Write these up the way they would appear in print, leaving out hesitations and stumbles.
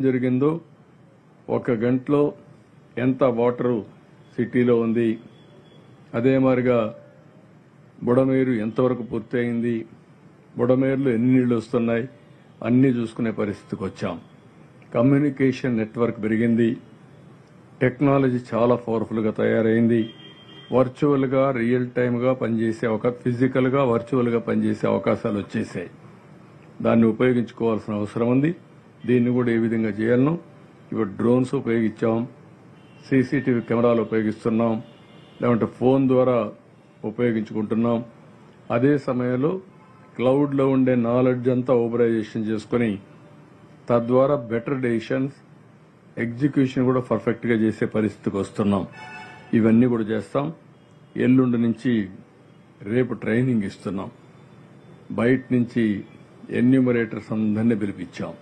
జరిగిందో ఒక గంటలో ఎంత వాటరు సిటీలో ఉంది, అదే మాదిరిగా బుడమేరు ఎంతవరకు పూర్తయింది, బుడమేరులో ఎన్ని నీళ్లు వస్తున్నాయి అన్నీ చూసుకునే పరిస్థితికి వచ్చాం. కమ్యూనికేషన్ నెట్వర్క్ పెరిగింది, టెక్నాలజీ చాలా పవర్ఫుల్గా తయారైంది. వర్చువల్గా రియల్ టైమ్గా పనిచేసే ఫిజికల్గా వర్చువల్గా పనిచేసే అవకాశాలు వచ్చేసాయి. దాన్ని ఉపయోగించుకోవాల్సిన అవసరం ఉంది. దీన్ని కూడా ఏ విధంగా చేయాలనో ఇప్పుడు డ్రోన్స్ ఉపయోగించాం, సీసీటీవీ కెమెరాలు ఉపయోగిస్తున్నాం, లేదంటే ఫోన్ ద్వారా ఉపయోగించుకుంటున్నాం. అదే సమయంలో క్లౌడ్లో ఉండే నాలెడ్జ్ అంతా ఓబరైజేషన్ చేసుకుని తద్వారా బెటర్ డెసిషన్స్ ఎగ్జిక్యూషన్ కూడా పర్ఫెక్ట్గా చేసే పరిస్థితికి వస్తున్నాం. ఇవన్నీ కూడా చేస్తాం. ఎల్లుండి నుంచి రేపు ట్రైనింగ్ ఇస్తున్నాం. బయట నుంచి ఎన్యూమరేటర్స్ అందరినీ పిలిపించాం.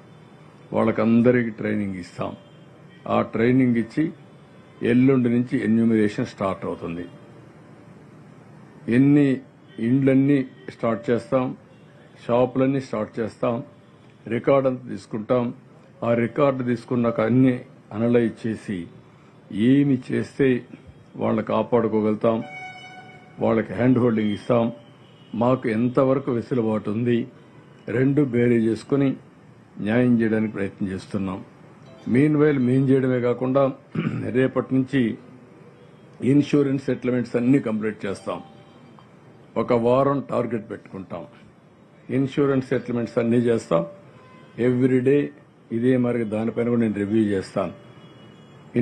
వాళ్ళకందరికీ ట్రైనింగ్ ఇస్తాం. ఆ ట్రైనింగ్ ఇచ్చి ఎల్లుండి నుంచి ఎన్యూమరేషన్ స్టార్ట్ అవుతుంది. ఎన్ని ఇండ్లన్నీ స్టార్ట్ చేస్తాం, షాపులన్నీ స్టార్ట్ చేస్తాం, రికార్డు అంతా తీసుకుంటాం. ఆ రికార్డు తీసుకున్నాక అన్ని అనలైజ్ చేసి ఏమి చేస్తే వాళ్ళని కాపాడుకోగలుగుతాం, వాళ్ళకి హ్యాండ్ హోల్డింగ్ ఇస్తాం, మాకు ఎంతవరకు వెసులుబాటు ఉంది, రెండు బేరీ చేసుకుని న్యాయం చేయడానికి ప్రయత్నం చేస్తున్నాం. మీన్ వైల్ మేం చేయడమే కాకుండా రేపటి నుంచి ఇన్సూరెన్స్ సెటిల్మెంట్స్ అన్ని కంప్లీట్ చేస్తాం. ఒక వారం టార్గెట్ పెట్టుకుంటాం. ఇన్సూరెన్స్ సెటిల్మెంట్స్ అన్ని చేస్తాం. ఎవ్రీడే ఇదే మరి దానిపైన కూడా నేను రివ్యూ చేస్తాను.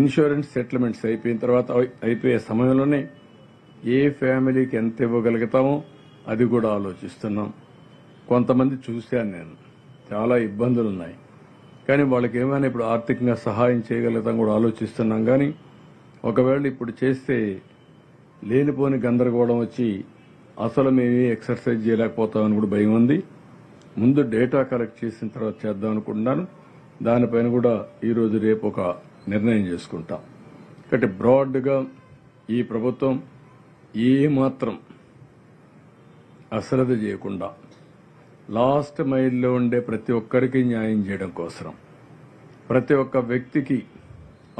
ఇన్సూరెన్స్ సెటిల్మెంట్స్ అయిపోయిన తర్వాత అయిపోయే సమయంలోనే ఏ ఫ్యామిలీకి ఎంత ఇవ్వగలుగుతామో అది కూడా ఆలోచిస్తున్నాం. కొంతమంది చూశాను నేను, చాలా ఇబ్బందులు ఉన్నాయి, కానీ వాళ్ళకి ఏమైనా ఇప్పుడు ఆర్థికంగా సహాయం చేయగలుగుతాం కూడా ఆలోచిస్తున్నాం. కానీ ఒకవేళ ఇప్పుడు చేస్తే లేనిపోని గందరగోళం వచ్చి అసలు మేమే ఎక్సర్సైజ్ చేయలేకపోతామని కూడా భయం ఉంది. ముందు డేటా కలెక్ట్ చేసిన తర్వాత చేద్దాం అనుకుంటున్నాను. దానిపైన కూడా ఈరోజు రేపు ఒక నిర్ణయం చేసుకుంటాం. కాబట్టి బ్రాడ్గా ఈ ప్రభుత్వం ఏమాత్రం అశ్రద్ధ చేయకుండా లాస్ట్ మైల్లో ఉండే ప్రతి ఒక్కరికి న్యాయం చేయడం కోసం, ప్రతి ఒక్క వ్యక్తికి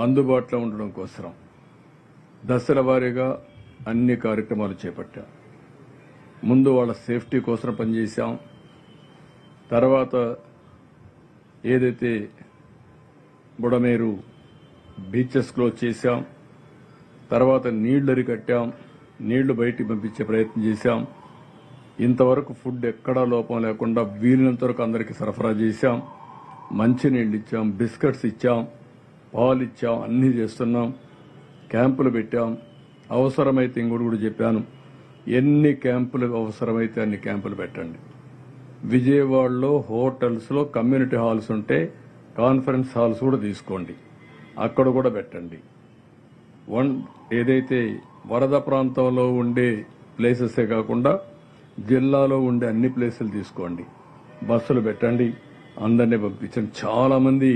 అందుబాటులో ఉండడం కోసం దశల వారీగా అన్ని కార్యక్రమాలు చేపట్టాం. ముందు వాళ్ళ సేఫ్టీ కోసం పనిచేశాం. తర్వాత ఏదైతే బుడమేరు బీచెస్ క్లోజ్ చేశాం, తర్వాత నీళ్లు అరికట్టాం, నీళ్లు బయటికి పంపించే ప్రయత్నం చేశాం. ఇంతవరకు ఫుడ్ ఎక్కడా లోపం లేకుండా వీలైనంత వరకు అందరికీ సరఫరా చేశాం. మంచినీళ్ళు ఇచ్చాం, బిస్కెట్స్ ఇచ్చాం, పాలు ఇచ్చాం, అన్నీ చేస్తున్నాం. క్యాంపులు పెట్టాం. అవసరమైతే ఇంకోటి కూడా చెప్పాను, ఎన్ని క్యాంపులు అవసరమైతే అన్ని క్యాంపులు పెట్టండి. విజయవాడలో హోటల్స్లో కమ్యూనిటీ హాల్స్ ఉంటే కాన్ఫరెన్స్ హాల్స్ కూడా తీసుకోండి, అక్కడ కూడా పెట్టండి. ఏదైతే వరద ప్రాంతంలో ఉండే ప్లేసెసే కాకుండా జిల్లాలో ఉండే అన్ని ప్లేసులు తీసుకోండి, బస్సులు పెట్టండి, అందరినీ పంపించండి. చాలా మంది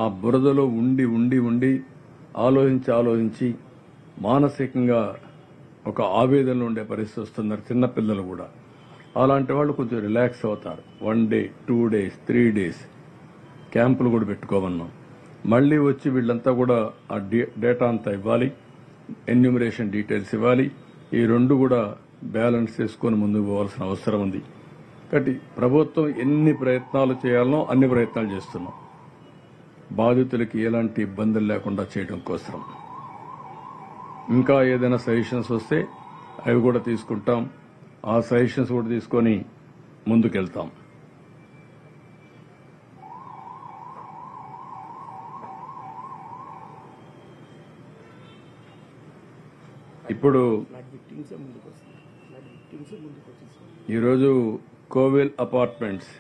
ఆ బురదలో ఉండి ఉండి ఉండి ఆలోచించి మానసికంగా ఒక ఆవేదనలో ఉండే పరిస్థితి వస్తున్నారు. చిన్నపిల్లలు కూడా. అలాంటి వాళ్ళు కొంచెం రిలాక్స్ అవుతారు. 1 డే 2 days 3 days క్యాంపులు కూడా పెట్టుకోమన్నాం. మళ్లీ వచ్చి వీళ్ళంతా కూడా ఆ డేటా అంతా ఇవ్వాలి, ఎన్యూమరేషన్ డీటెయిల్స్ ఇవ్వాలి. ఈ రెండు కూడా బ్యాలెన్స్ చేసుకుని ముందుకు పోవాల్సిన అవసరం ఉంది. కాబట్టి ప్రభుత్వం ఎన్ని ప్రయత్నాలు చేయాలనో అన్ని ప్రయత్నాలు చేస్తున్నాం, బాధితులకి ఎలాంటి ఇబ్బందులు లేకుండా చేయడం కోసం. ఇంకా ఏదైనా సజెషన్స్ వస్తే అవి కూడా తీసుకుంటాం. ఆ సజెషన్స్ కూడా తీసుకొని ముందుకెళ్తాం. ఇప్పుడు ఈరోజు కోవెల్ అపార్ట్మెంట్స్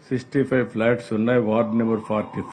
65 ఫ్లాట్స్ ఉన్నాయి. Ward number 45